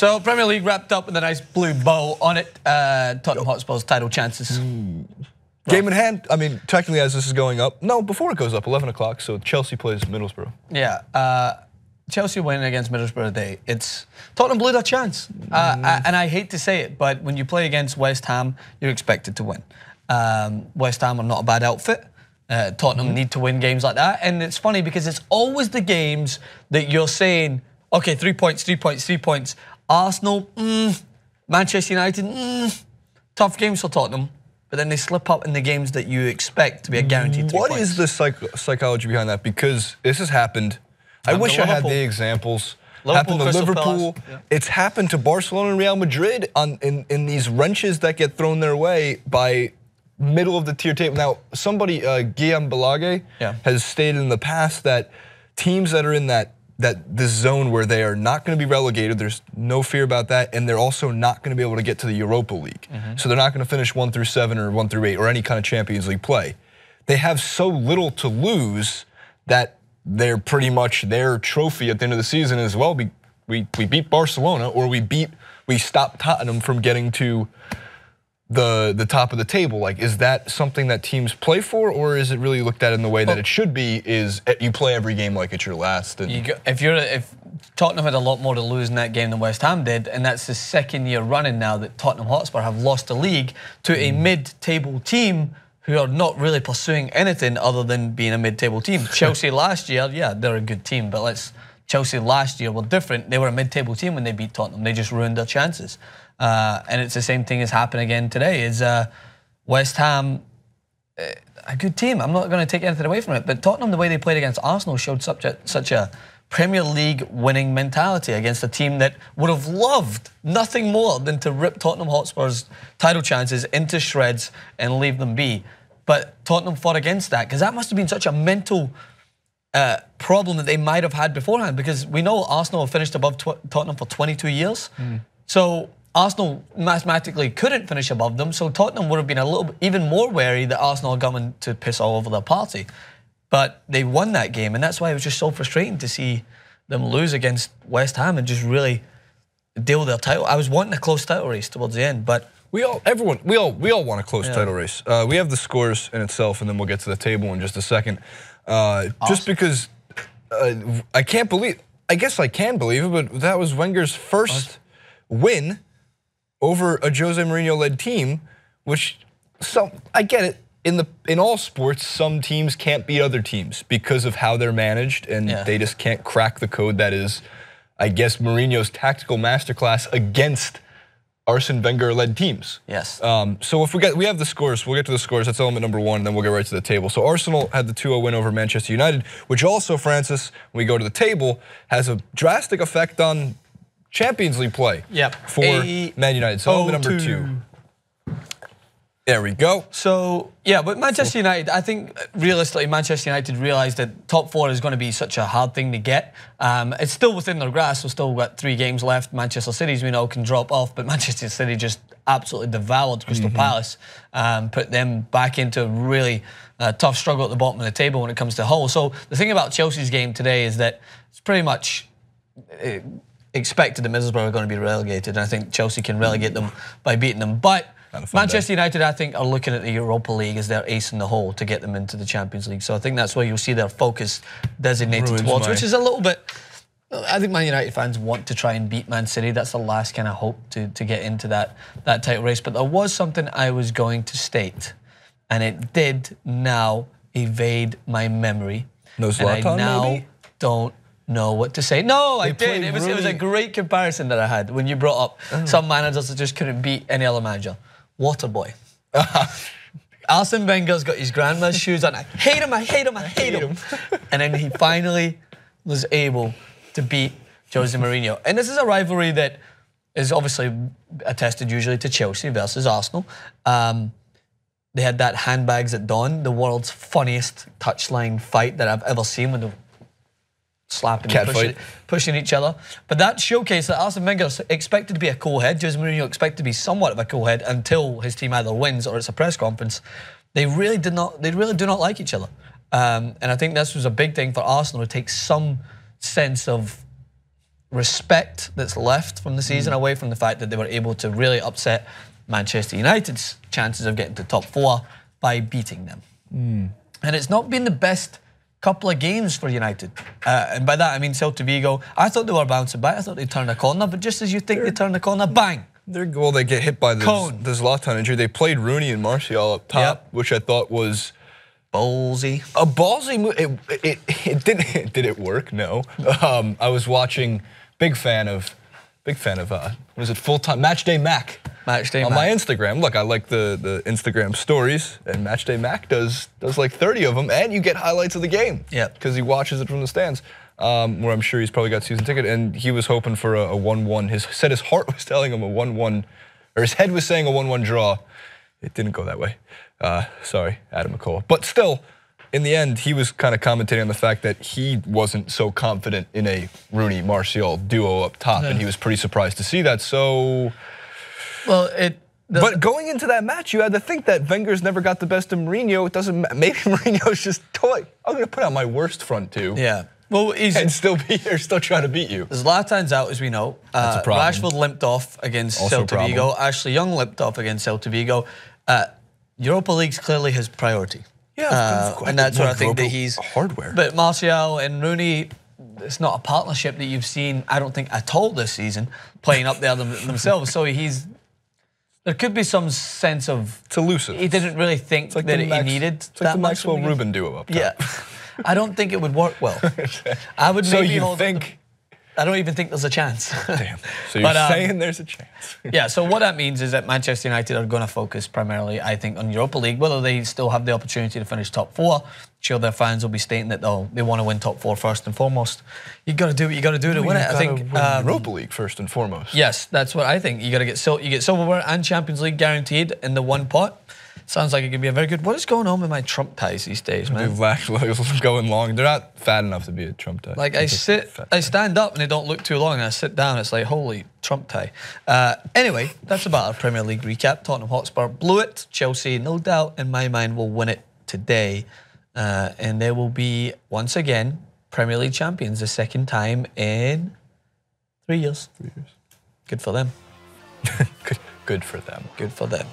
So Premier League wrapped up with a nice blue bow on it. Tottenham Hotspur's title chances. Game in hand. I mean, technically, as this is going up, no, before it goes up, 11 o'clock. So Chelsea plays Middlesbrough. Yeah, Chelsea winning against Middlesbrough today. It's Tottenham blew their chance, and I hate to say it, but when you play against West Ham, you're expected to win. West Ham are not a bad outfit. Tottenham need to win games like that, and it's funny because it's always the games that you're saying, okay, 3 points, 3 points, 3 points. Arsenal, Manchester United, tough games for Tottenham. But then they slip up in the games that you expect to be a guaranteed 3 points. What is the psychology behind that? Because this has happened. I wish I had the examples. Happened to Liverpool. Yeah. It's happened to Barcelona and Real Madrid in these wrenches that get thrown their way by middle of the tier table. Now, somebody, Guillaume Balage, has stated in the past that teams that are in this zone where they are not going to be relegated, there's no fear about that, and they're also not going to be able to get to the Europa League. So they're not going to finish 1 through 7 or 1 through 8 or any kind of Champions League play. They have so little to lose that they're pretty much their trophy at the end of the season is, well, we beat Barcelona, or we stopped Tottenham from getting to the top of the table. Like, is that something that teams play for, or is it really looked at in the way that it should be? Is you play every game like it's your last? If Tottenham had a lot more to lose in that game than West Ham did, and that's the second year running now that Tottenham Hotspur have lost the league to a mid-table team who are not really pursuing anything other than being a mid-table team. Chelsea last year, yeah, they're a good team, but Chelsea last year were different. They were a mid-table team when they beat Tottenham. They just ruined their chances. And it's the same thing as happened again today. Is West Ham a good team? I'm not going to take anything away from it, but Tottenham, the way they played against Arsenal, showed such a Premier League winning mentality against a team that would have loved nothing more than to rip Tottenham Hotspur's title chances into shreds and leave them be. But Tottenham fought against that, because that must have been such a mental problem that they might have had beforehand, because we know Arsenal have finished above Tottenham for 22 years. So Arsenal mathematically couldn't finish above them, so Tottenham would have been a little bit even more wary that Arsenal are coming to piss all over their party. But they won that game, and that's why it was just so frustrating to see them lose against West Ham and just really deal with their title. I was wanting a close title race towards the end, but we all want a close title race. We have the scores in itself, and then we'll get to the table in just a second. Just because I can't believe, I guess I can believe it, but that was Wenger's first win over a Jose Mourinho-led team, which I get it. In all sports, some teams can't beat other teams because of how they're managed, and they just can't crack the code that is, I guess, Mourinho's tactical masterclass against Arsene Wenger-led teams. Yes. So if we have the scores, we'll get to the scores. That's element number one, and then we'll get right to the table. So Arsenal had the 2-0 win over Manchester United, which also, Francis, when we go to the table, has a drastic effect on Champions League play for Man United. So element number 2. There we go. So, yeah, but Manchester United, I think realistically Manchester United realised that top 4 is going to be such a hard thing to get. It's still within their grasp. We've still got 3 games left. Manchester City's, we know, can drop off, but Manchester City just absolutely devoured Crystal Palace, put them back into a really tough struggle at the bottom of the table when it comes to Hull. So the thing about Chelsea's game today is that it's pretty much expected that Middlesbrough are going to be relegated, and I think Chelsea can relegate them by beating them. But Manchester United, I think, are looking at the Europa League as their ace in the hole to get them into the Champions League. So I think that's where you'll see their focus designated towards, which is a little bit, I think Man United fans want to try and beat Man City. That's the last kind of hope to get into that title race. But there was something I was going to state, and it did now evade my memory. No Zlatan, and I now maybe? Don't know what to say. No, I did. It was a great comparison that I had when you brought up some managers that just couldn't beat any other manager. Waterboy. Arsene Wenger's got his grandma's shoes on. I hate him, I hate him, I hate him. And then he finally was able to beat Jose Mourinho. And this is a rivalry that is obviously attested usually to Chelsea versus Arsenal. They had that handbags at dawn, the world's funniest touchline fight that I've ever seen, when they're slapping and pushing each other. But that showcased that Arsene Wenger expected to be a cool head. Jose Mourinho expected to be somewhat of a cool head until his team either wins or it's a press conference. They really do not like each other. And I think this was a big thing for Arsenal to take some sense of respect that's left from the season away from the fact that they were able to really upset Manchester United's chances of getting to top 4 by beating them. And it's not been the best couple of games for United. And by that I mean Celta Vigo. I thought they were bouncing back. I thought they'd turn a corner, but just as you think they turn a corner, bang! They get hit by the Zlatan injury. They played Rooney and Martial up top, which I thought was ballsy. A ballsy move. It didn't. Did it work? No. I was watching. Big fan of. Was it full-time Matchday Mac? Matchday on my Instagram. Look, I like the Instagram stories, and Matchday Mac does like 30 of them, and you get highlights of the game. Yeah. Because he watches it from the stands. Where I'm sure he's probably got season ticket, and he was hoping for a 1-1. His heart was telling him a 1-1, or his head was saying a 1-1 draw. It didn't go that way. Sorry, Adam McCall. But still, in the end, he was kind of commentating on the fact that he wasn't so confident in a Rooney-Martial duo up top, and he was pretty surprised to see that. So, well, but going into that match, you had to think that Wenger's never got the best of Mourinho. It doesn't. Maybe Mourinho's just toy. I'm going to put out my worst front two. Yeah. Well, and still be here, still trying to beat you. Zlatan's out, as we know. That's a problem. Rashford limped off against Also Celta Vigo. Ashley Young limped off against Celta Vigo. Europa League's clearly his priority. Yeah, and that's where I think that he's hardware. But Martial and Rooney, it's not a partnership that you've seen, I don't think, at all this season, playing up there themselves. So there could be some sense of... It's elusive. He didn't really think that he needed it's like that the Maxwell Rubin duo up top. Yeah. I don't think it would work well. I would so maybe you think... I don't even think there's a chance. Damn. So you're saying there's a chance. Yeah, so what that means is that Manchester United are going to focus primarily, I think, on Europa League. Whether they still have the opportunity to finish top 4, sure their fans will be stating that they want to win top 4 first and foremost. You got to do what you got to do to win it. I think Europa League first and foremost. Yes, that's what I think. You got to get silverware and Champions League guaranteed in the one pot. Sounds like it could be a very good... What is going on with my Trump ties these days, man? They're going long. They're not fat enough to be a Trump tie. Like I stand up and they don't look too long, and I sit down, it's like, holy Trump tie. Anyway, that's about our Premier League recap. Tottenham Hotspur blew it. Chelsea, no doubt, in my mind, will win it today. And they will be, once again, Premier League champions the second time in 3 years. 3 years. Good for them. Good for them. Good for them.